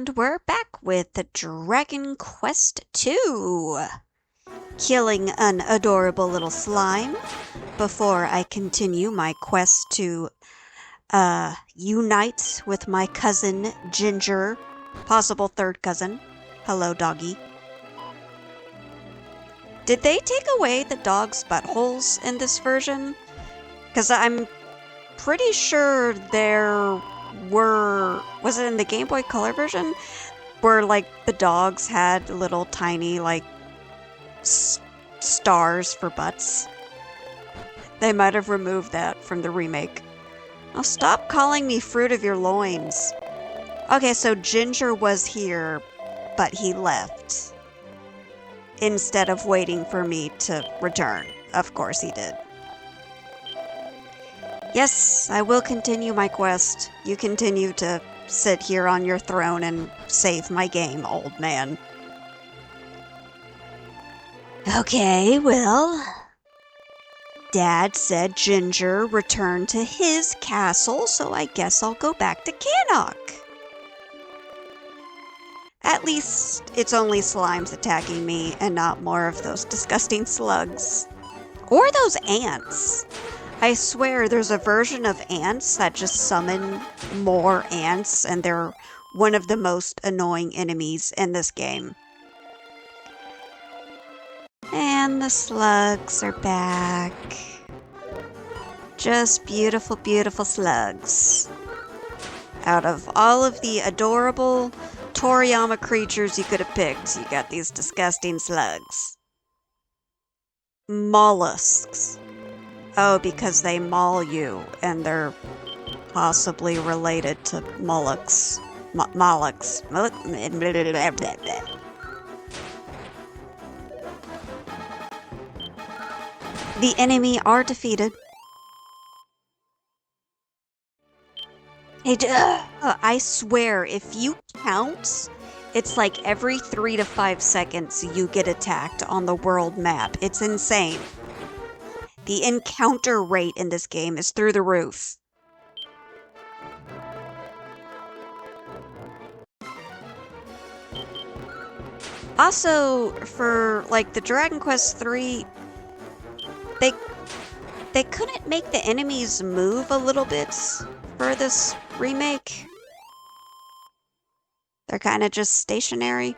And we're back with the Dragon Quest II. Killing an adorable little slime before I continue my quest to unite with my cousin Ginger, possible third cousin. Hello, doggy. Did they take away the dog's buttholes in this version? Because I'm pretty sure there were... Was it in the Game Boy Color version? Where, like, the dogs had little tiny, like, stars for butts. They might have removed that from the remake. Oh, stop calling me fruit of your loins. Okay, so Ginger was here, but he left. Instead of waiting for me to return. Of course he did. Yes, I will continue my quest. You continue to sit here on your throne and save my game, old man. Okay, well... Dad said Ginger returned to his castle, so I guess I'll go back to Cannock. At least it's only slimes attacking me and not more of those disgusting slugs. Or those ants. I swear there's a version of ants that just summon more ants, and they're one of the most annoying enemies in this game. And the slugs are back. Just beautiful, beautiful slugs. Out of all of the adorable Toriyama creatures you could have picked, you got these disgusting slugs. Mollusks. Oh, because they maul you, and they're possibly related to mollusks. Mollusks. The enemy are defeated. I swear, if you count, it's like every 3 to 5 seconds you get attacked on the world map. It's insane. The encounter rate in this game is through the roof. Also, for like the Dragon Quest III, they couldn't make the enemies move a little bit for this remake. They're kind of just stationary.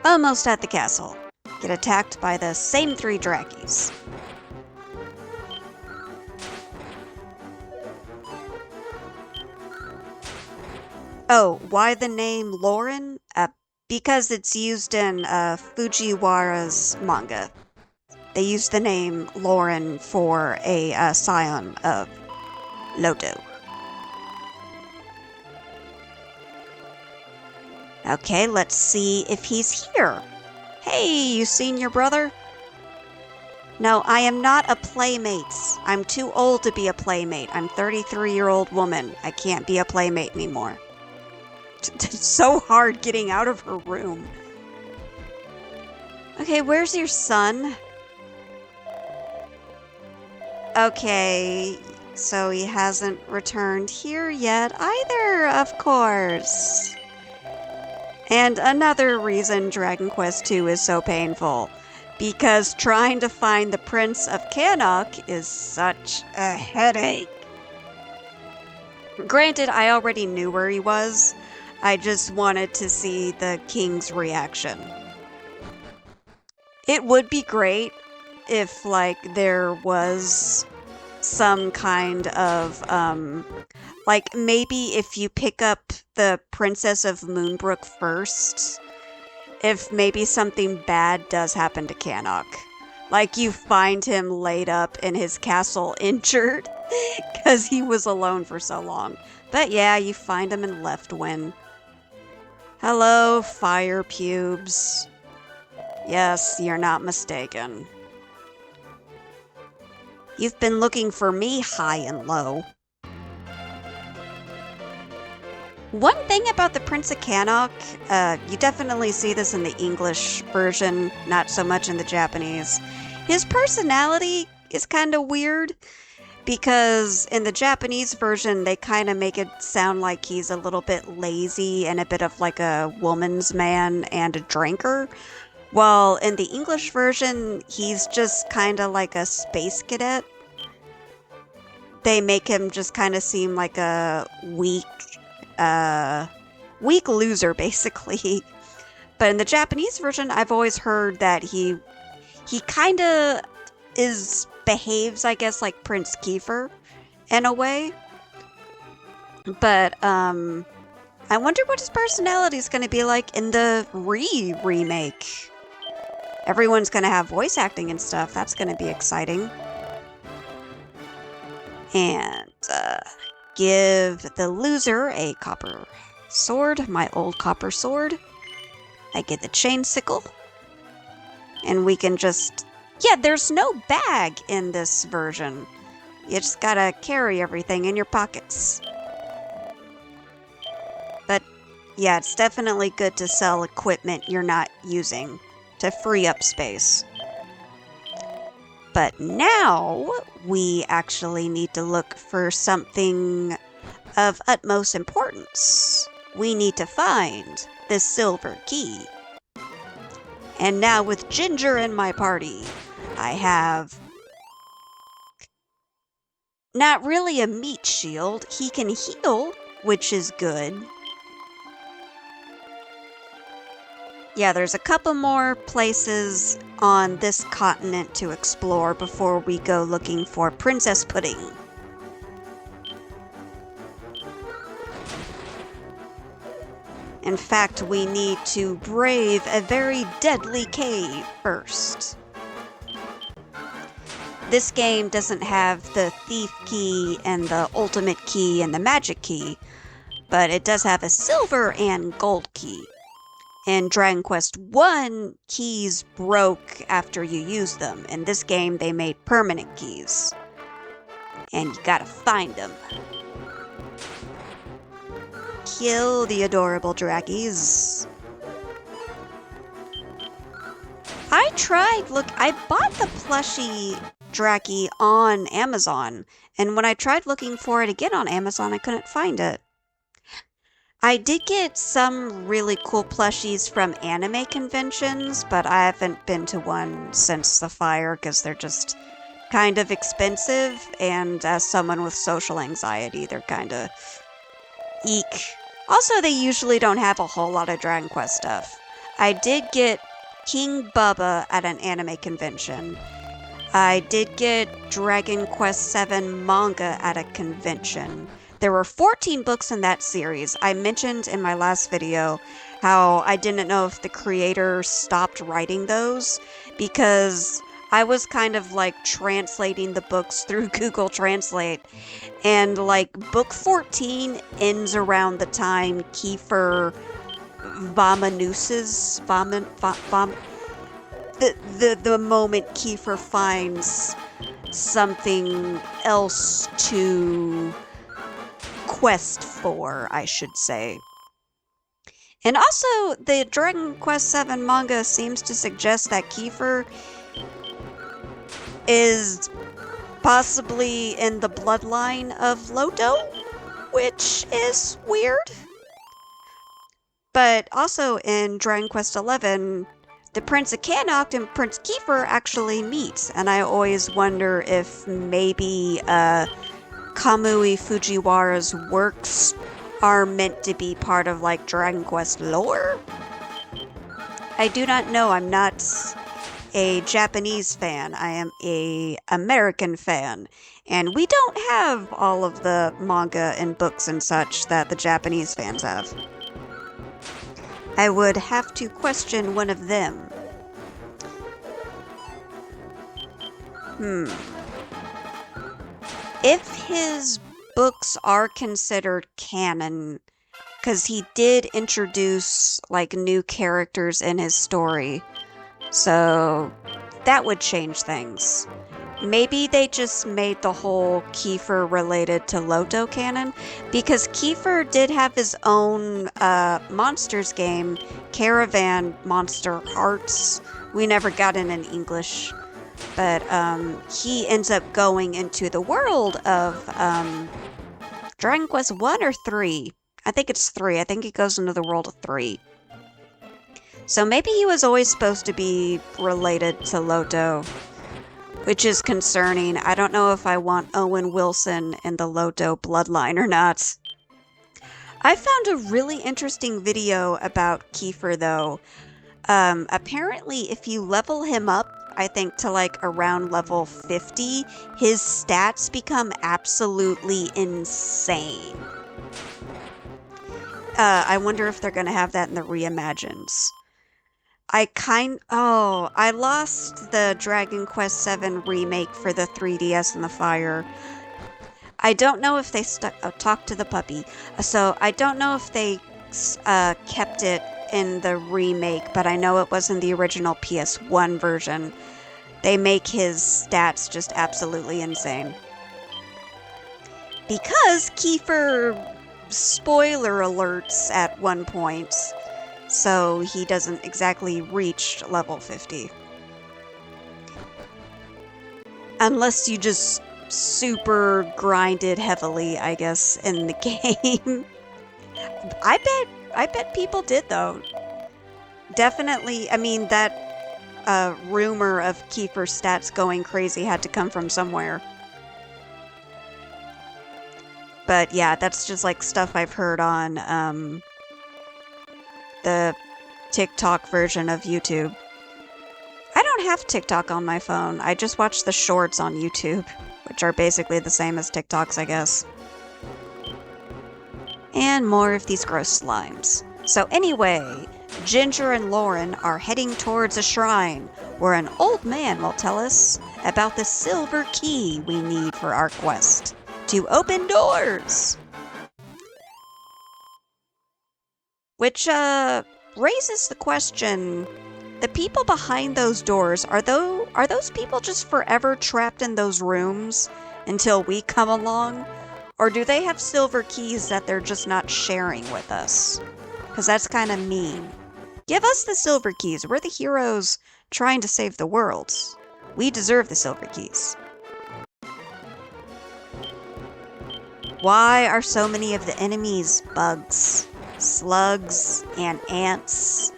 Almost at the castle. Get attacked by the same 3 Drakis. Oh, why the name Lauren? Because it's used in Fujiwara's manga. They used the name Lauren for a scion of Loto. Okay, let's see if he's here. Hey, you seen your brother? No, I am not a playmate. I'm too old to be a playmate. I'm a 33-year-old woman. I can't be a playmate anymore. It's so hard getting out of her room. Okay, where's your son? Okay, so he hasn't returned here yet either, of course. And another reason Dragon Quest II is so painful, because trying to find the Prince of Cannock is such a headache. Granted, I already knew where he was. I just wanted to see the king's reaction. It would be great if, like, there was some kind of, like, maybe if you pick up the Princess of Moonbrook first, if maybe something bad does happen to Cannock. Like, you find him laid up in his castle injured, because he was alone for so long. But yeah, you find him in Leftwyn. Hello, fire pubes. Yes, you're not mistaken. You've been looking for me high and low. One thing about the Prince of Cannock, you definitely see this in the English version, not so much in the Japanese. His personality is kind of weird Because in the Japanese version, they kind of make it sound like he's a little bit lazy and a bit of like a woman's man and a drinker. While in the English version, he's just kind of like a space cadet. They make him just kind of seem like a weak loser, basically. But in the Japanese version, I've always heard that he kind of behaves, I guess, like Prince Kiefer in a way. But I wonder what his personality is going to be like in the remake. Everyone's going to have voice acting and stuff. That's going to be exciting. And give the loser a copper sword, my old copper sword. I get the chain sickle. And we can just... Yeah, there's no bag in this version. You just gotta carry everything in your pockets. But yeah, it's definitely good to sell equipment you're not using to free up space. But now we actually need to look for something of utmost importance. We need to find the silver key. And now with Ginger in my party, I have not really a meat shield. He can heal, which is good. Yeah, there's a couple more places on this continent to explore before we go looking for Princess Pudding. In fact, we need to brave a very deadly cave first. This game doesn't have the thief key and the ultimate key and the magic key, but it does have a silver and gold key. In Dragon Quest I, keys broke after you use them. In this game, they made permanent keys. And you gotta find them. Kill the adorable draggies. I bought the plushie Draggy on Amazon, and when I tried looking for it again on Amazon, I couldn't find it. I did get some really cool plushies from anime conventions, but I haven't been to one since the fire because they're just kind of expensive, and as someone with social anxiety, they're kind of eek. Also, they usually don't have a whole lot of Dragon Quest stuff. I did get King Bubba at an anime convention. I did get Dragon Quest VII manga at a convention. There were 14 books in that series. I mentioned in my last video how I didn't know if the creator stopped writing those because I was kind of like translating the books through Google Translate, and like book 14 ends around the time Kiefer Vominuses the moment Kiefer finds something else to quest for, I should say. And also, the Dragon Quest VII manga seems to suggest that Kiefer is possibly in the bloodline of Loto, which is weird. But also in Dragon Quest XI, the Prince of Canoct and Prince Kiefer actually meet, and I always wonder if maybe Kamui Fujiwara's works are meant to be part of like Dragon Quest lore? I do not know. I'm not a Japanese fan. I am a American fan, and we don't have all of the manga and books and such that the Japanese fans have. I would have to question one of them. If his books are considered canon, because he did introduce like new characters in his story, so that would change things. Maybe they just made the whole Kiefer related to Loto canon, because Kiefer did have his own monsters game, Caravan Monster Hearts. We never got it in English. But he ends up going into the world of Dragon Quest 1 or 3. I think it's 3. I think he goes into the world of 3. So maybe he was always supposed to be related to Loto, which is concerning. I don't know if I want Owen Wilson in the Loto bloodline or not. I found a really interesting video about Kiefer, though. Apparently, if you level him up, I think to like around level 50, his stats become absolutely insane. I wonder if they're going to have that in the Reimagines. I lost the Dragon Quest VII remake for the 3DS in the fire. I don't know if they talked to the puppy, so I don't know if they kept it in the remake, but I know it was in the original PS1 version. They make his stats just absolutely insane. Because Kiefer spoiler alerts at one point, so he doesn't exactly reach level 50. Unless you just super grinded heavily, I guess, in the game. I bet people did, though. Definitely, I mean, that rumor of Kiefer's stats going crazy had to come from somewhere. But yeah, that's just like stuff I've heard on the TikTok version of YouTube. I don't have TikTok on my phone. I just watch the shorts on YouTube, which are basically the same as TikToks, I guess. And more of these gross slimes. So anyway, Ginger and Lauren are heading towards a shrine where an old man will tell us about the silver key we need for our quest to open doors. Which raises the question, the people behind those doors, are those people just forever trapped in those rooms until we come along? Or do they have silver keys that they're just not sharing with us? Because that's kind of mean. Give us the silver keys. We're the heroes trying to save the world. We deserve the silver keys. Why are so many of the enemies bugs, slugs, and ants?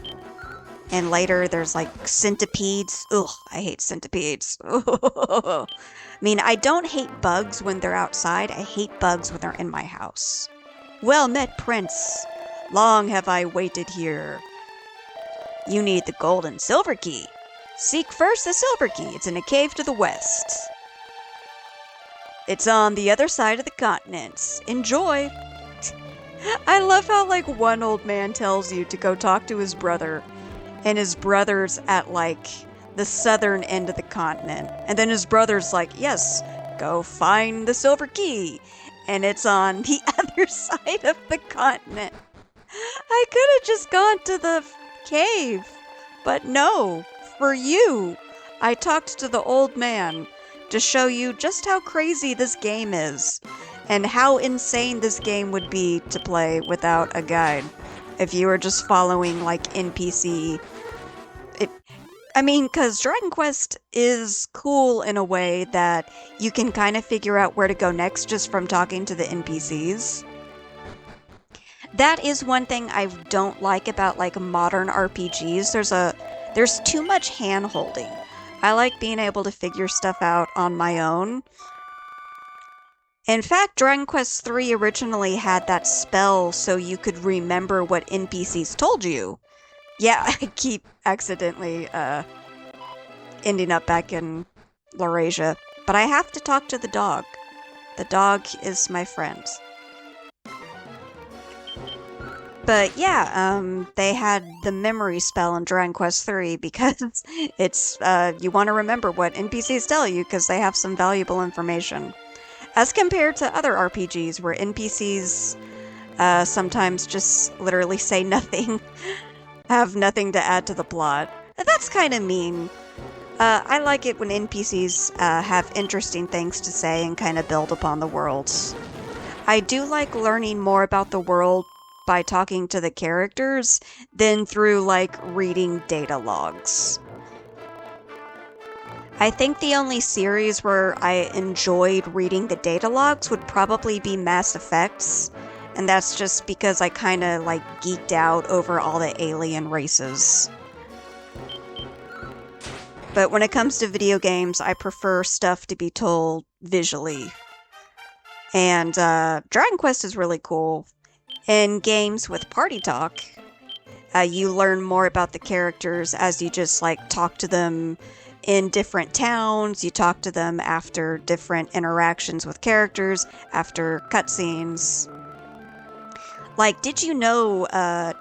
And later there's like centipedes. Ugh, I hate centipedes. I mean, I don't hate bugs when they're outside. I hate bugs when they're in my house. Well met, Prince. Long have I waited here. You need the gold and silver key. Seek first the silver key. It's in a cave to the west. It's on the other side of the continent. Enjoy. I love how like one old man tells you to go talk to his brother, and his brother's at like the southern end of the continent. And then his brother's like, yes, go find the silver key. And it's on the other side of the continent. I could have just gone to the cave. But no, for you, I talked to the old man to show you just how crazy this game is. And how insane this game would be to play without a guide. If you were just following like NPC. I mean, because Dragon Quest is cool in a way that you can kind of figure out where to go next just from talking to the NPCs. That is one thing I don't like about like modern RPGs. There's too much hand-holding. I like being able to figure stuff out on my own. In fact, Dragon Quest III originally had that spell so you could remember what NPCs told you. Yeah, I keep accidentally ending up back in Laurasia. But I have to talk to the dog. The dog is my friend. But yeah, they had the memory spell in Dragon Quest III because it's, you want to remember what NPCs tell you because they have some valuable information. As compared to other RPGs where NPCs sometimes just literally say nothing, have nothing to add to the plot. That's kind of mean. I like it when NPCs have interesting things to say and kind of build upon the world. I do like learning more about the world by talking to the characters than through like reading data logs. I think the only series where I enjoyed reading the data logs would probably be Mass Effects, and that's just because I kind of like geeked out over all the alien races. But when it comes to video games, I prefer stuff to be told visually. And Dragon Quest is really cool. In games with party talk, you learn more about the characters as you just like talk to them in different towns. You talk to them after different interactions with characters, after cutscenes. Like, did you know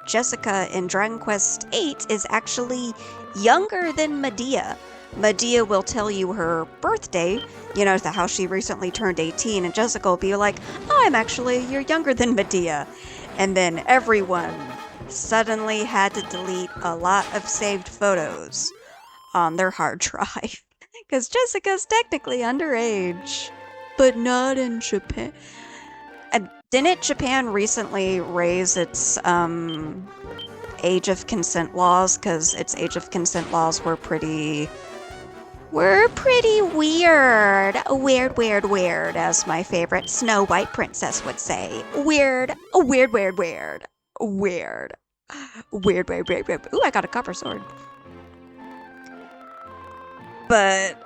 Jessica in Dragon Quest VIII is actually younger than Medea? Medea will tell you her birthday, you know, how she recently turned 18, and Jessica will be like, oh, I'm actually a year younger than Medea. And then everyone suddenly had to delete a lot of saved photos on their hard drive. Because Jessica's technically underage. But not in Japan. And didn't Japan recently raise its age of consent laws? Because its age of consent laws were pretty weird. Weird, as my favorite Snow White princess would say. Weird. Ooh, I got a copper sword. But,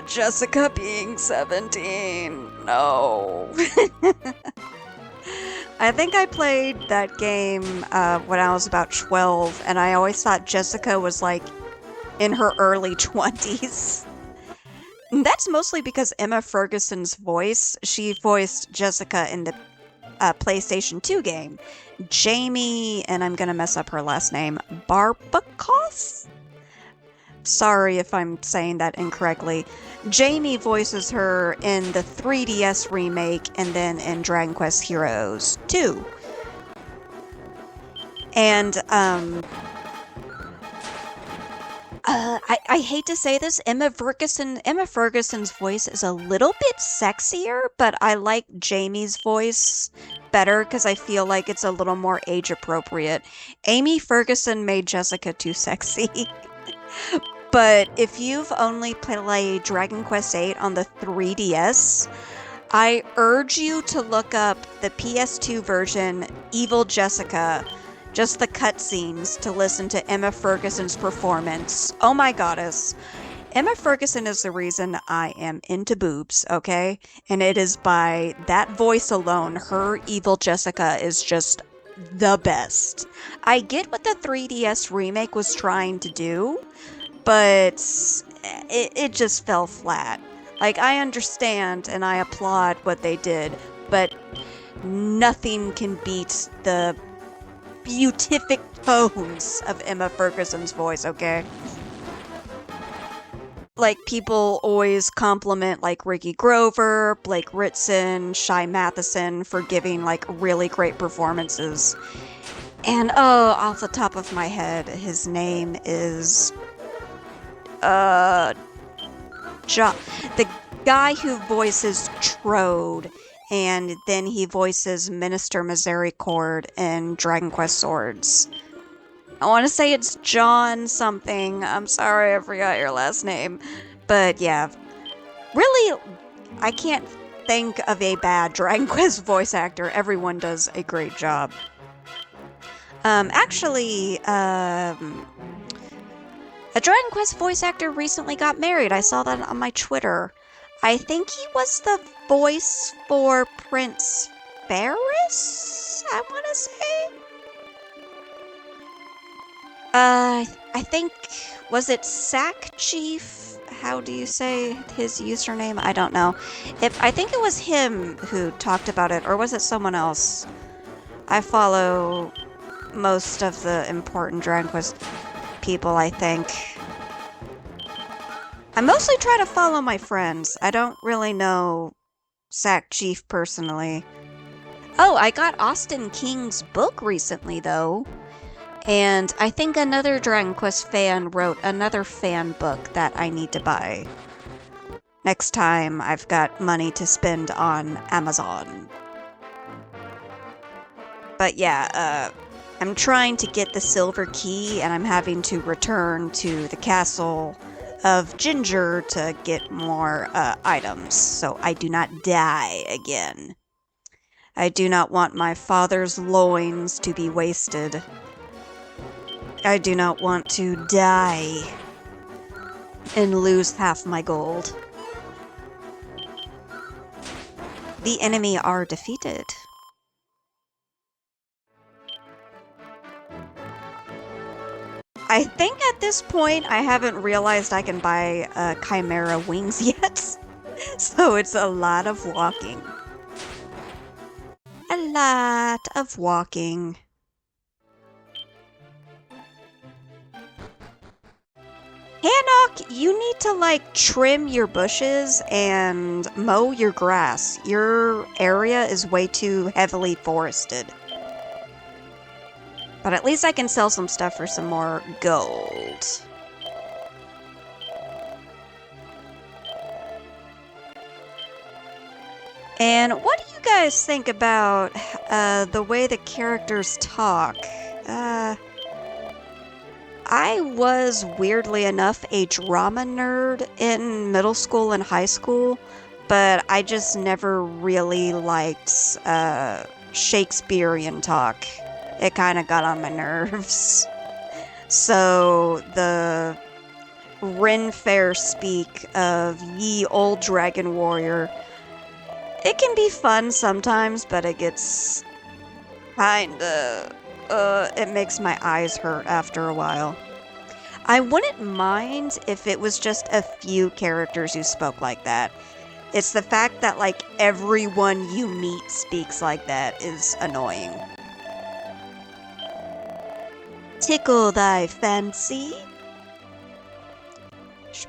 Jessica being 17, no. I think I played that game when I was about 12, and I always thought Jessica was like in her early 20s. And that's mostly because Emma Ferguson's voice, she voiced Jessica in the PlayStation 2 game. Jamie, and I'm gonna mess up her last name, Barbakos? Sorry if I'm saying that incorrectly. Jamie voices her in the 3DS remake and then in Dragon Quest Heroes 2. And, I hate to say this, Emma Ferguson's voice is a little bit sexier, but I like Jamie's voice better because I feel like it's a little more age appropriate. Amy Ferguson made Jessica too sexy. But if you've only played Dragon Quest VIII on the 3DS, I urge you to look up the PS2 version, Evil Jessica, just the cutscenes, to listen to Emma Ferguson's performance. Oh my goddess. Emma Ferguson is the reason I am into boobs, okay? And it is by that voice alone, her Evil Jessica is just the best. I get what the 3DS remake was trying to do, but it just fell flat. Like, I understand and I applaud what they did, but nothing can beat the beatific tones of Emma Ferguson's voice, okay? Like, people always compliment, like, Ricky Grover, Blake Ritson, Shai Matheson for giving, like, really great performances. And, oh, off the top of my head, his name is the guy who voices Trode, and then he voices Minister Misericord in Dragon Quest Swords. I want to say it's John something. I'm sorry, I forgot your last name. But yeah, really, I can't think of a bad Dragon Quest voice actor. Everyone does a great job. Actually, a Dragon Quest voice actor recently got married. I saw that on my Twitter. I think he was the voice for Prince Ferris, I want to say? I think, was it Sack Chief? How do you say his username? I don't know. I think it was him who talked about it, or was it someone else? I follow most of the important Dragon Quest people, I think. I mostly try to follow my friends. I don't really know Sack Chief personally. Oh, I got Austin King's book recently, though. And I think another Dragon Quest fan wrote another fan book that I need to buy. Next time I've got money to spend on Amazon. But yeah, I'm trying to get the silver key, and I'm having to return to the castle of ginger to get more items, so I do not die again. I do not want my father's loins to be wasted. I do not want to die and lose half my gold. The enemy are defeated. I think at this point I haven't realized I can buy Chimera wings yet, so it's a lot of walking. A lot of walking. Hanok, you need to like trim your bushes and mow your grass. Your area is way too heavily forested. But at least I can sell some stuff for some more gold. And what do you guys think about the way the characters talk? I was, weirdly enough, a drama nerd in middle school and high school, but I just never really liked Shakespearean talk. It kind of got on my nerves. So the Ren Fair speak of ye old dragon warrior, it can be fun sometimes, but it gets kinda, it makes my eyes hurt after a while. I wouldn't mind if it was just a few characters who spoke like that. It's the fact that, like, everyone you meet speaks like that is annoying. Tickle thy fancy.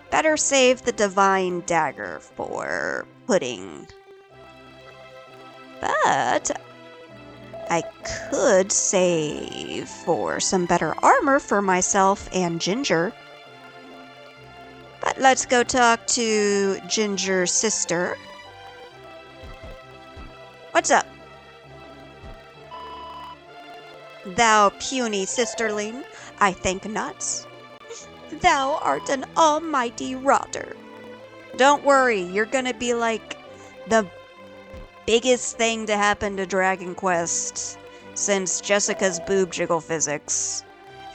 Better save the divine dagger for pudding. But I could save for some better armor for myself and Ginger. But let's go talk to Ginger's sister. What's up? Thou puny sisterling, I think not. Thou art an almighty rotter. Don't worry, you're gonna be like the biggest thing to happen to Dragon Quest since Jessica's boob jiggle physics.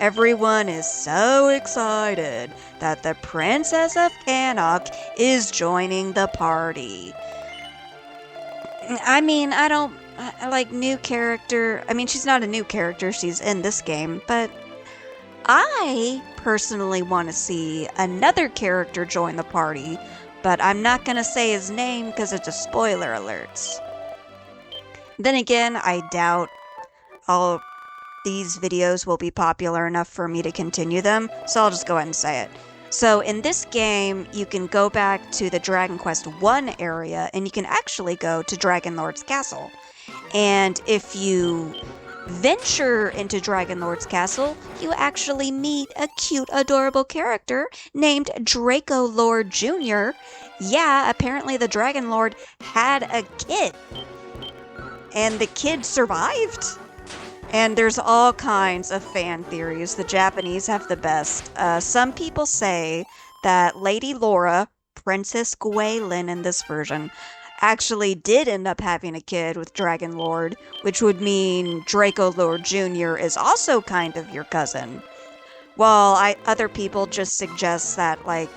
Everyone is so excited that the Princess of Cannock is joining the party. I mean, I don't like new character. I mean, she's not a new character, she's in this game, but I personally want to see another character join the party, but I'm not going to say his name because it's a spoiler alert. Then again, I doubt all these videos will be popular enough for me to continue them, so I'll just go ahead and say it. So in this game, you can go back to the Dragon Quest I area, and you can actually go to Dragonlord's Castle. And if you venture into Dragonlord's Castle, you actually meet a cute, adorable character named Draco Lord Jr. Yeah, apparently the Dragonlord had a kid. And the kid survived. And there's all kinds of fan theories. The Japanese have the best. Some people say that Lady Laura, Princess Gwaelin in this version, actually did end up having a kid with Dragonlord, which would mean Draco Lord Jr. is also kind of your cousin. While other people just suggest that, like,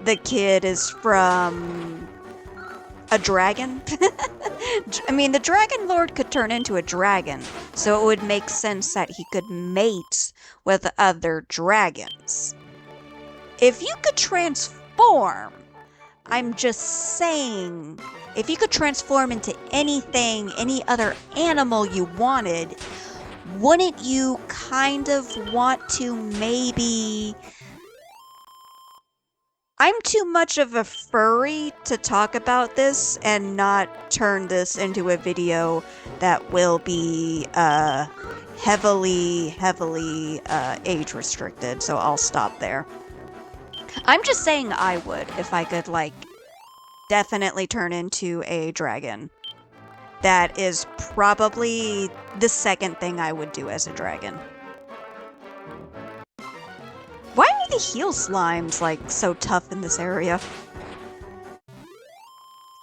the kid is from a dragon. I mean, the Dragonlord could turn into a dragon, so it would make sense that he could mate with other dragons. If you could transform, I'm just saying, if you could transform into anything, any other animal you wanted, wouldn't you kind of want to maybe... I'm too much of a furry to talk about this and not turn this into a video that will be heavily age restricted, so I'll stop there. I'm just saying I would if I could, like, definitely turn into a dragon. That is probably the second thing I would do as a dragon. Why are the heal slimes, like, so tough in this area?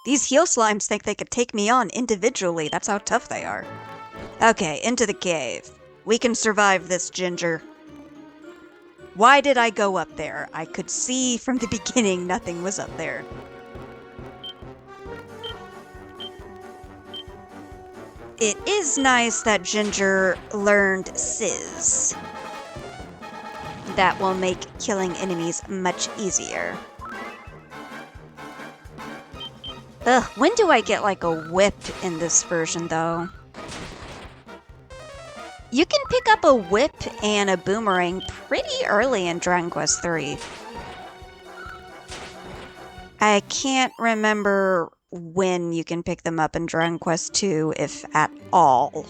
These heal slimes think they could take me on individually. That's how tough they are. Okay, into the cave. We can survive this, Ginger. Why did I go up there? I could see from the beginning nothing was up there. It is nice that Ginger learned Sizz. That will make killing enemies much easier. Ugh, when do I get like a whip in this version though? You can pick up a whip and a boomerang pretty early in Dragon Quest III. I can't remember when you can pick them up in Dragon Quest II, if at all.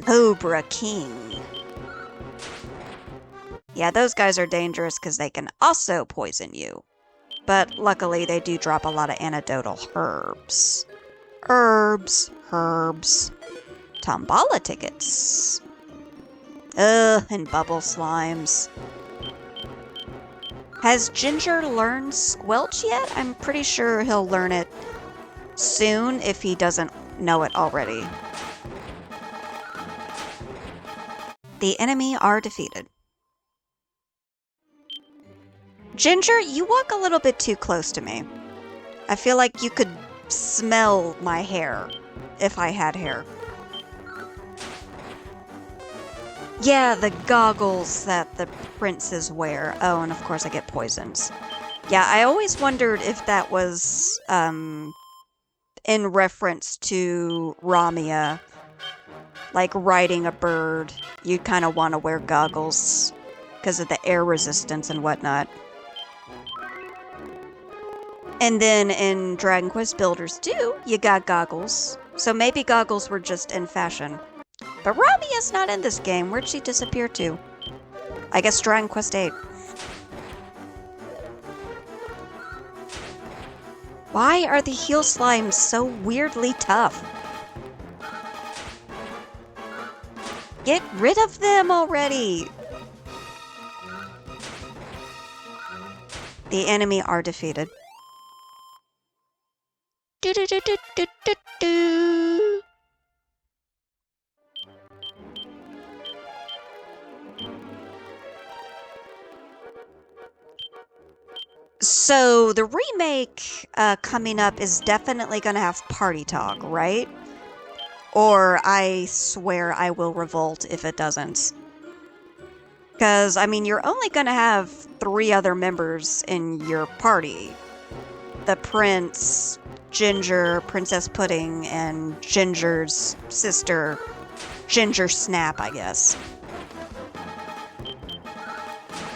Cobra King. Yeah, those guys are dangerous because they can also poison you. But luckily they do drop a lot of antidotal herbs. Herbs. Tombala tickets. And bubble slimes. Has Ginger learned Squelch yet? I'm pretty sure he'll learn it soon if he doesn't know it already. The enemy are defeated. Ginger, you walk a little bit too close to me. I feel like you could smell my hair if I had hair. Yeah, the goggles that the princes wear. Oh, and of course I get poisons. Yeah, I always wondered if that was in reference to Ramia. Like riding a bird, you'd kind of want to wear goggles because of the air resistance and whatnot. And then in Dragon Quest Builders 2, you got goggles. So maybe goggles were just in fashion. But Ramia's not in this game. Where'd she disappear to? I guess Dragon Quest VIII. Why are the heal slimes so weirdly tough? Get rid of them already! The enemy are defeated. Do-do-do-do-do-do-do. So the remake coming up is definitely going to have party talk, right? Or I swear I will revolt if it doesn't. Because, I mean, you're only going to have 3 other members in your party. The Prince, Ginger, Princess Pudding, and Ginger's sister, Ginger Snap, I guess.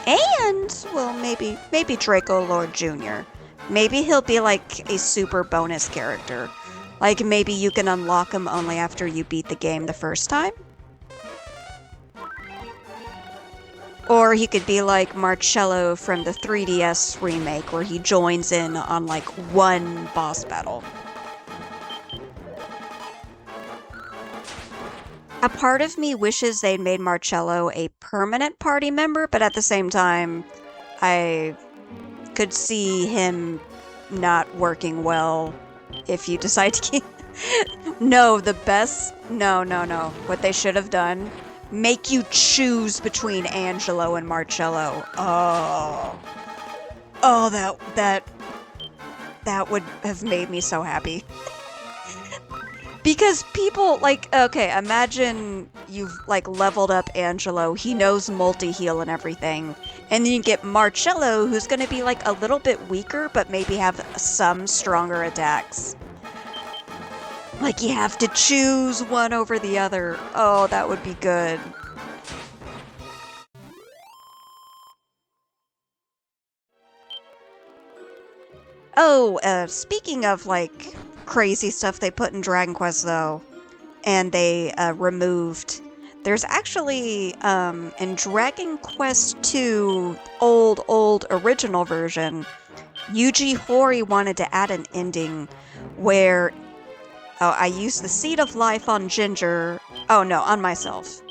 And, well, maybe Draco Lord Jr. Maybe he'll be like a super bonus character. Like, maybe you can unlock him only after you beat the game the first time? Or he could be like Marcello from the 3DS remake, where he joins in on, like, one boss battle. A part of me wishes they'd made Marcello a permanent party member, but at the same time, I could see him not working well if you decide to keep... No, what they should have done, make you choose between Angelo and Marcello. Oh, that would have made me so happy. Because people, like, okay, imagine you've, like, leveled up Angelo, he knows multi-heal and everything, and then you get Marcello, who's gonna be, like, a little bit weaker, but maybe have some stronger attacks. Like, you have to choose one over the other. Oh, that would be good. Oh, speaking of, like, crazy stuff they put in Dragon Quest, though, and they removed. There's actually, in Dragon Quest II, old original version, Yuji Horii wanted to add an ending where, I used the Seed of Life on Ginger, on myself.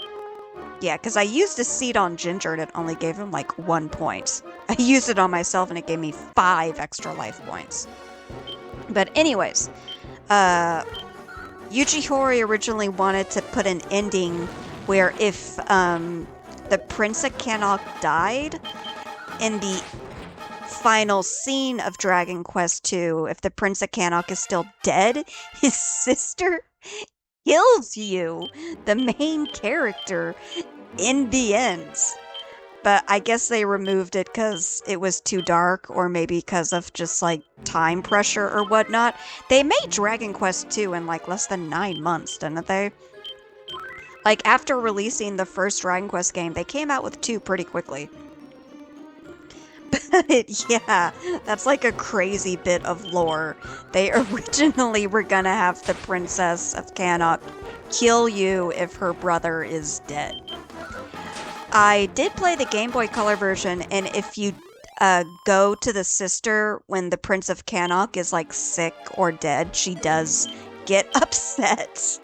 Yeah, because I used a seed on Ginger and it only gave him like 1 point. I used it on myself and it gave me 5 extra life points. But anyways, Yuji Horii originally wanted to put an ending where if the Prince of Cannot died in the final scene of Dragon Quest II, if the Prince of Cannot is still dead, his sister kills you, the main character, in the end. But I guess they removed it because it was too dark, or maybe because of just like time pressure or whatnot. They made Dragon Quest II in like less than 9 months, didn't they? Like after releasing the first Dragon Quest game, they came out with 2 pretty quickly. But yeah, that's like a crazy bit of lore. They originally were gonna have the Princess of Cannot kill you if her brother is dead. I did play the Game Boy Color version, and if you go to the sister when the Prince of Cannot is like sick or dead, she does get upset.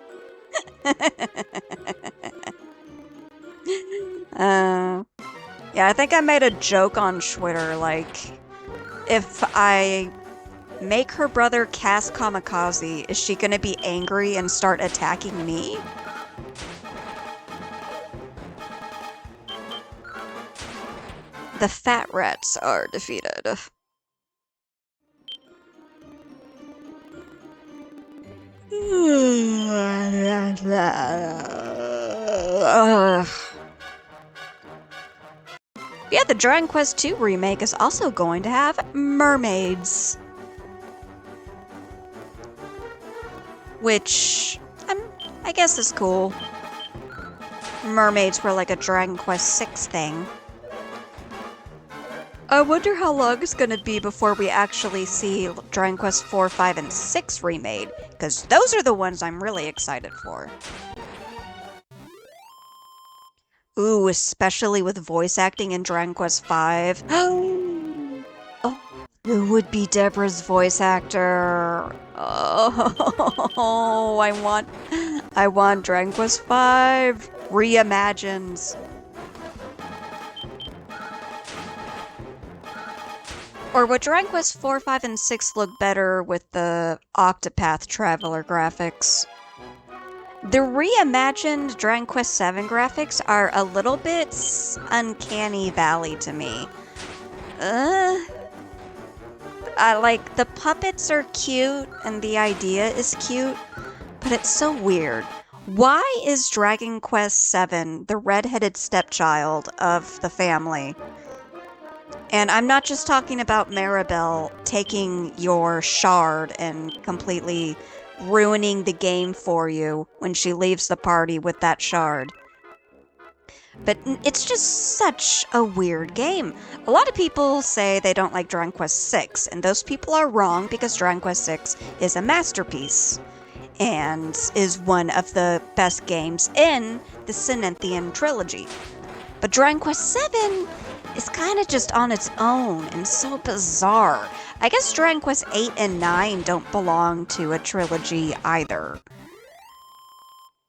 Yeah, I think I made a joke on Twitter, like, if I make her brother cast Kamikaze, is she gonna be angry and start attacking me? The fat rats are defeated. Yeah, the Dragon Quest II remake is also going to have mermaids. Which, I guess is cool. Mermaids were like a Dragon Quest VI thing. I wonder how long it's gonna be before we actually see Dragon Quest 4, 5, and 6 remade, because those are the ones I'm really excited for. Ooh, especially with voice acting in Dragon Quest 5. Oh, who would be Deborah's voice actor? Oh, I want Dragon Quest 5 reimagined. Or would Dragon Quest 4, 5, and 6 look better with the Octopath Traveler graphics? The reimagined Dragon Quest 7 graphics are a little bit uncanny valley to me. Like, the puppets are cute and the idea is cute, but it's so weird. Why is Dragon Quest 7 the redheaded stepchild of the family? And I'm not just talking about Maribel taking your shard and completely ruining the game for you when she leaves the party with that shard. But it's just such a weird game. A lot of people say they don't like Dragon Quest VI, and those people are wrong because Dragon Quest VI is a masterpiece and is one of the best games in the Sinethian trilogy. But Dragon Quest VII is kind of just on its own and so bizarre. I guess Dragon Quest 8 and 9 don't belong to a trilogy either.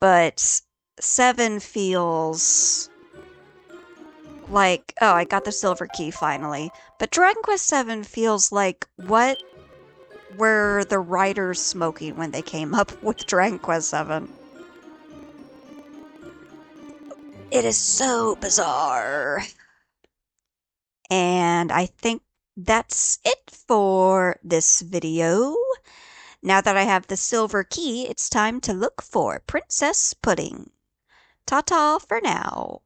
But 7 feels like, oh, I got the silver key finally. But Dragon Quest 7 feels like, what were the writers smoking when they came up with Dragon Quest 7? It is so bizarre. And I think that's it for this video. Now that I have the silver key, it's time to look for Princess Pudding. Ta-ta for now.